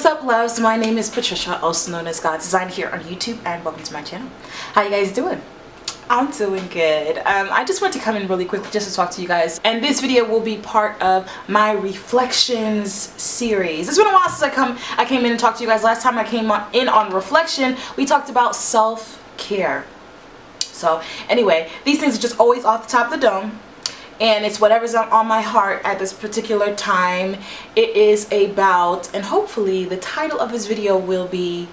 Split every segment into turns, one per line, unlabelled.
What's up, loves? My name is Patricia, also known as God's Design, here on YouTube, and welcome to my channel. How you guys doing? I'm doing good. I just want to come in really quickly just to talk to you guys, and this video will be part of my reflections series. It's been a while since I came in and talked to you guys. Last time I came in on reflection, we talked about self-care. So anyway, these things are just always off the top of the dome, and it's whatever's on my heart at this particular time. It is about, and hopefully the title of this video will be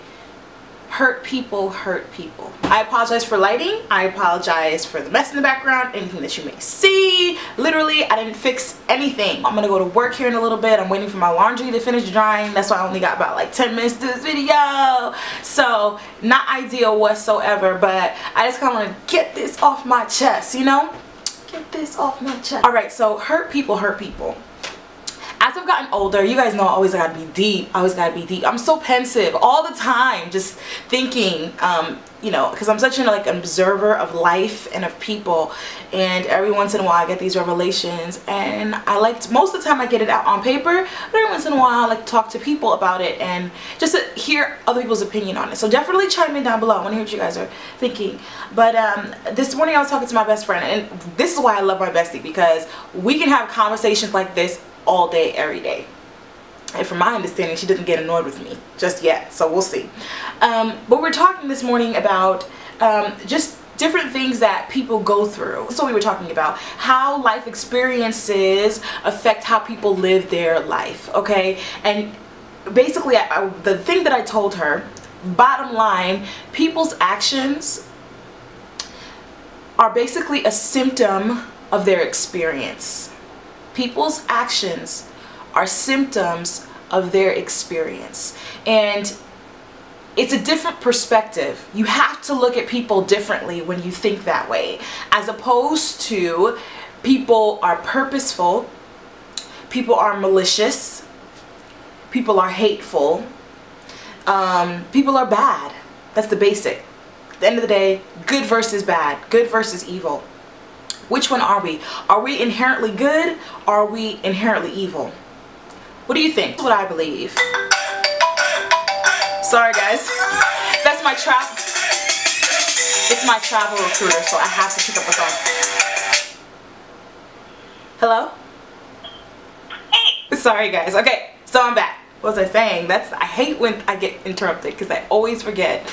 Hurt People, Hurt People. I apologize for lighting. I apologize for the mess in the background, anything that you may see. Literally, I didn't fix anything. I'm gonna go to work here in a little bit. I'm waiting for my laundry to finish drying. That's why I only got about like 10 minutes to this video. So, not ideal whatsoever, but I just kind of want to get this off my chest, you know? Get this off my chest. Alright, so hurt people, hurt people. As I've gotten older, you guys know I always gotta be deep. I always gotta be deep. I'm so pensive all the time, just thinking, you know, because I'm such an observer of life and of people, and every once in a while I get these revelations, and most of the time I get it out on paper, but every once in a while I like to talk to people about it and just to hear other people's opinion on it. So definitely chime in down below. I want to hear what you guys are thinking. But this morning I was talking to my best friend, and this is why I love my bestie, because we can have conversations like this all day, every day. And from my understanding, she doesn't get annoyed with me just yet, so we'll see. But we're talking this morning about just different things that people go through. So we were talking about how life experiences affect how people live their life, okay? And basically, the thing that I told her, bottom line, people's actions are basically a symptom of their experience. People's actions are symptoms of their experience, and it's a different perspective. You have to look at people differently when you think that way, as opposed to people are purposeful, people are malicious, people are hateful, people are bad. That's the basic. At the end of the day, good versus bad, good versus evil. Which one are we? Are we inherently good? Or are we inherently evil? What do you think? That's what I believe. Sorry guys. That's my travel. It's my travel recruiter, so I have to pick up the phone. Hello? Hey. Sorry guys. Okay, so I'm back. What was I saying? I hate when I get interrupted because I always forget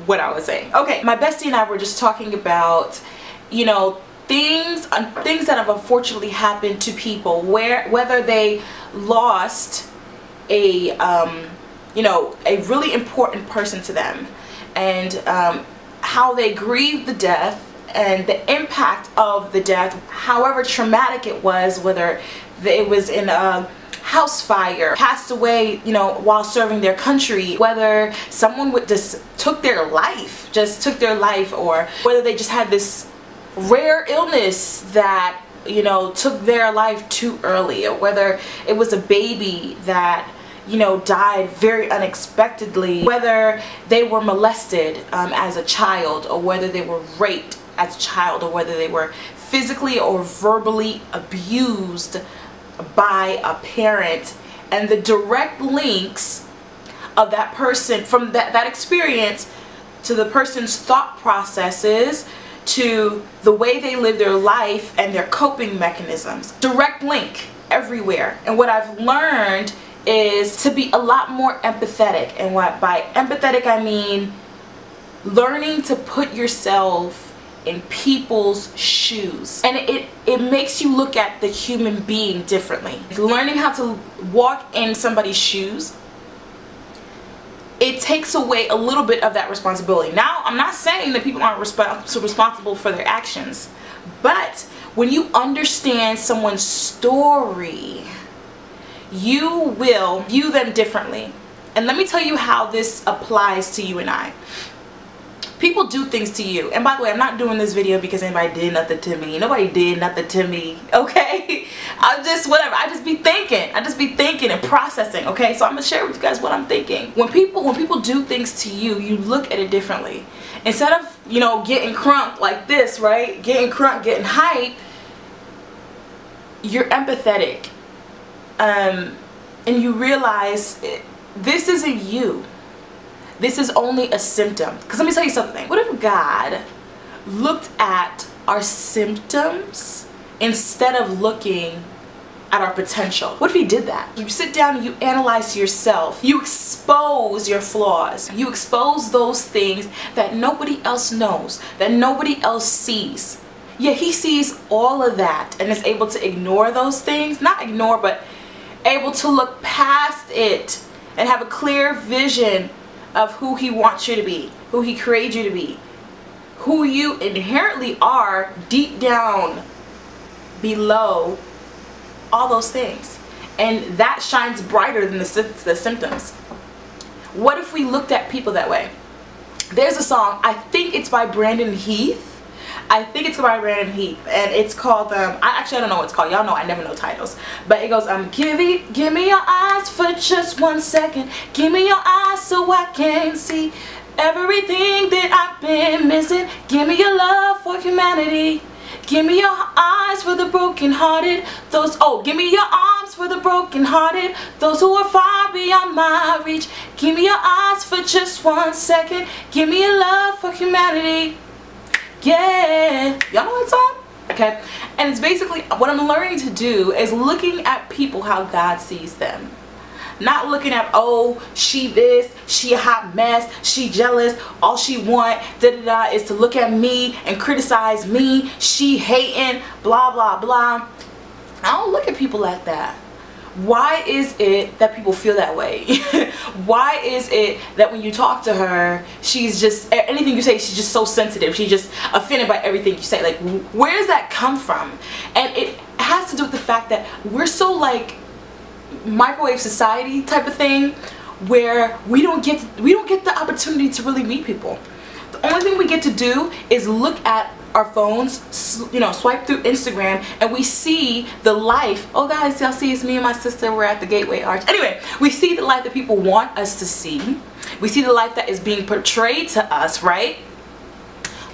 what I was saying. Okay, my bestie and I were just talking about, you know, things that have unfortunately happened to people, whether they lost a you know, a really important person to them, and how they grieved the death and the impact of the death, however traumatic it was, whether it was in a house fire, passed away, you know, while serving their country, whether someone just took their life, or whether they just had this rare illness that, you know, took their life too early, or whether it was a baby that, you know, died very unexpectedly, whether they were molested as a child, or whether they were raped as a child, or whether they were physically or verbally abused by a parent, and the direct links of that person from that experience to the person's thought processes, to the way they live their life and their coping mechanisms. Direct link everywhere. And what I've learned is to be a lot more empathetic. And what by empathetic I mean learning to put yourself in people's shoes. And it makes you look at the human being differently. Learning how to walk in somebody's shoes, it takes away a little bit of that responsibility. Now, I'm not saying that people aren't responsible for their actions, but when you understand someone's story, you will view them differently. And let me tell you how this applies to you and I. People do things to you. And by the way, I'm not doing this video because anybody did nothing to me. Nobody did nothing to me, okay? I'm just, whatever. I just be thinking and processing, okay? So I'm gonna share with you guys what I'm thinking. When people do things to you, you look at it differently. Instead of, you know, getting crunk like this, right? Getting crunk, getting hype, you're empathetic. And you realize this isn't you. This is only a symptom. Because let me tell you something. What if God looked at our symptoms instead of looking at our potential? What if he did that? You sit down and you analyze yourself. You expose your flaws. You expose those things that nobody else knows, that nobody else sees. Yeah, he sees all of that and is able to ignore those things. Not ignore, but able to look past it and have a clear vision of who he wants you to be, who he created you to be, who you inherently are deep down below all those things. And that shines brighter than the symptoms. What if we looked at people that way? There's a song, I think it's by Brandon Heath. I think it's by Brandon Heath, and it's called, I don't know what it's called. Y'all know I never know titles. But it goes, give me your eyes for just 1 second. Give me your eyes so I can see everything that I've been missing. Give me your love for humanity. Give me your eyes for the brokenhearted. Give me your arms for the brokenhearted. Those who are far beyond my reach. Give me your eyes for just 1 second. Give me your love for humanity. Yeah, y'all know that song? Okay, and it's basically what I'm learning to do is looking at people how God sees them. Not looking at, oh, she this, she a hot mess, she jealous, all she want, is to look at me and criticize me, she hating, blah, blah, blah. I don't look at people like that. Why is it that people feel that way? Why is it that when you talk to her, she's just, anything you say, she's just so sensitive. She's just offended by everything you say. Like, where does that come from? And it has to do with the fact that we're so like microwave society type of thing, where we don't get the opportunity to really meet people. The only thing we get to do is look at our phones, you know, swipe through Instagram, and we see the life. Oh guys, y'all see, it's me and my sister, we're at the Gateway Arch. Anyway, we see the life that people want us to see. We see the life that is being portrayed to us, right?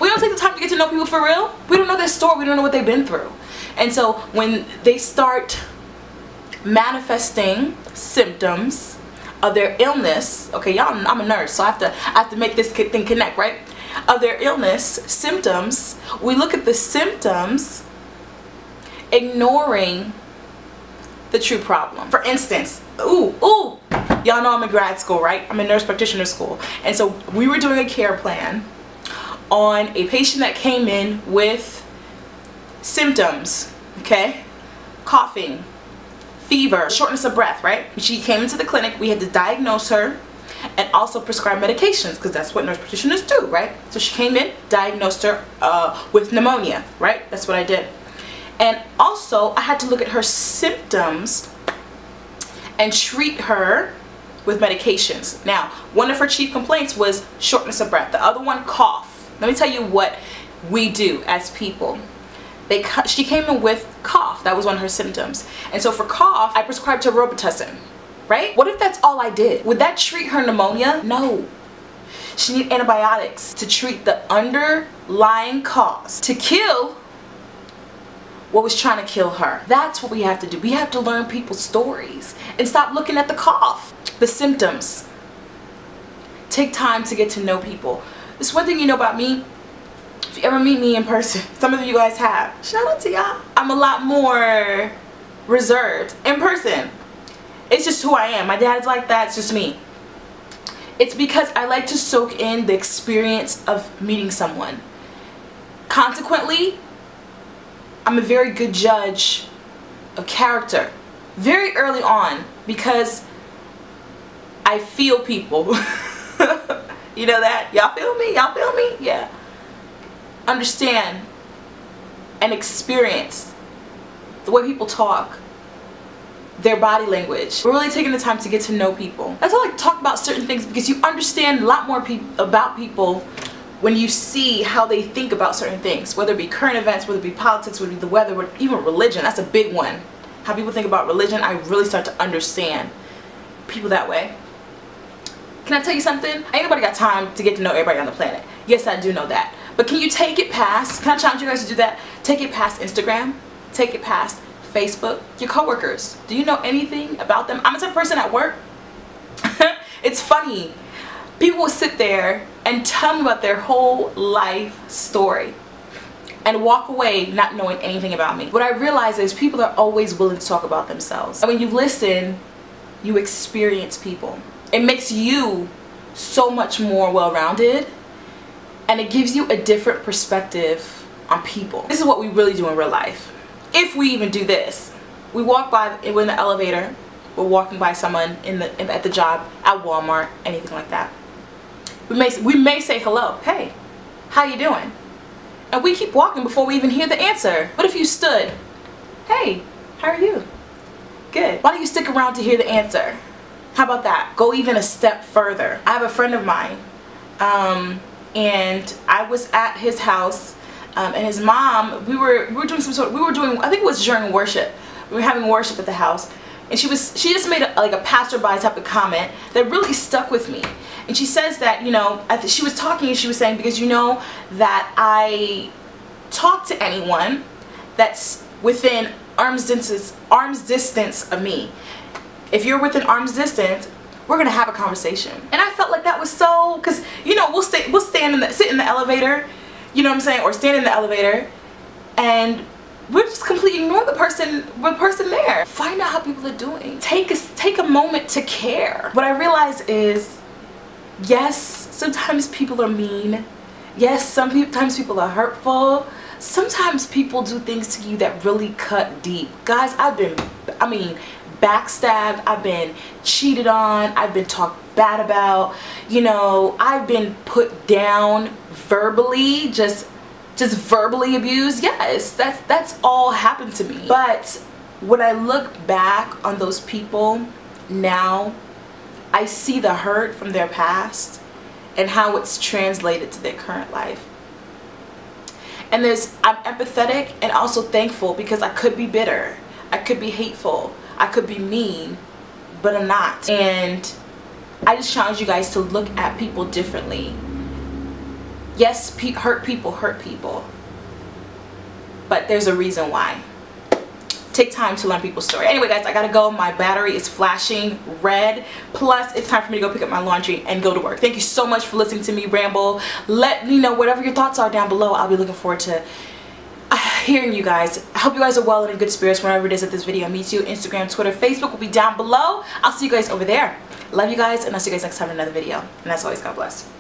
We don't take the time to get to know people for real. We don't know their story, we don't know what they've been through. And so when they start manifesting symptoms of their illness, okay, y'all, I'm a nurse, so I have to make this thing connect, right? Of their illness, symptoms, we look at the symptoms, ignoring the true problem. For instance, y'all know I'm in grad school, right? I'm in nurse practitioner school. And so we were doing a care plan on a patient that came in with symptoms, okay? Coughing, fever, shortness of breath, right? She came into the clinic, we had to diagnose her and also prescribe medications, because that's what nurse practitioners do, right? So she came in, diagnosed her with pneumonia, right? That's what I did. And also I had to look at her symptoms and treat her with medications. Now, one of her chief complaints was shortness of breath. The other one, cough. Let me tell you what we do as people. She came in with cough. That was one of her symptoms. And so for cough, I prescribed her Robitussin. Right? What if that's all I did? Would that treat her pneumonia? No. She needed antibiotics to treat the underlying cause, to kill what was trying to kill her. That's what we have to do. We have to learn people's stories and stop looking at the cough, the symptoms. Take time to get to know people. This one thing you know about me, if you ever meet me in person, some of you guys have, shout out to y'all. I'm a lot more reserved in person. It's just who I am. My dad's like that. It's just me. It's because I like to soak in the experience of meeting someone. Consequently, I'm a very good judge of character very early on, because I feel people. You know that? Y'all feel me? Y'all feel me? Yeah. Understand and experience the way people talk, their body language. We're really taking the time to get to know people. That's why I like to talk about certain things, because you understand a lot more about people when you see how they think about certain things, whether it be current events, whether it be politics, whether it be the weather, even religion. That's a big one. How people think about religion, I really start to understand people that way. Can I tell you something? Ain't nobody got time to get to know everybody on the planet. Yes, I do know that. But can you take it past, can I challenge you guys to do that? Take it past Instagram, take it past Facebook, your coworkers. Do you know anything about them? I'm a type of person at work, It's funny. People will sit there and tell me about their whole life story and walk away not knowing anything about me. What I realize is people are always willing to talk about themselves. And when you listen, you experience people. It makes you so much more well-rounded, and it gives you a different perspective on people. This is what we really do in real life. If we even do this. We walk by, we're in the elevator, we're walking by someone at the job, at Walmart, anything like that. We may say hello. Hey, how you doing? And we keep walking before we even hear the answer. What if you stood? Hey, how are you? Good. Why don't you stick around to hear the answer? How about that? Go even a step further. I have a friend of mine, and I was at his house, and his mom, we were doing, I think it was during worship. We were having worship at the house, and she just made like a passerby type of comment that really stuck with me. And she says that, you know, she was talking and she was saying, because you know that I talk to anyone that's within arm's distance of me. If you're within arm's distance, we're gonna have a conversation. And I felt like that was so, because you know, we'll sit in the elevator, you know what I'm saying, or stand in the elevator, and we'll just completely ignore the person there. Find out how people are doing. Take a moment to care. What I realize is, yes, sometimes people are mean. Yes, sometimes people are hurtful. Sometimes people do things to you that really cut deep. Guys, I've been backstabbed, I've been cheated on, I've been talked bad about, you know, I've been put down verbally, just verbally abused. Yes, that's all happened to me. But when I look back on those people now, I see the hurt from their past and how it's translated to their current life. And I'm empathetic and also thankful, because I could be bitter, I could be hateful, I could be mean, but I'm not. And I just challenge you guys to look at people differently. Yes, hurt people, but there's a reason why. Take time to learn people's story. Anyway guys, I gotta go. My battery is flashing red. Plus, it's time for me to go pick up my laundry and go to work. Thank you so much for listening to me ramble. Let me know whatever your thoughts are down below. I'll be looking forward to hearing you guys. I hope you guys are well and in good spirits whenever it is that this video meets you. Instagram, Twitter, Facebook will be down below. I'll see you guys over there. Love you guys, and I'll see you guys next time in another video. And as always, God bless.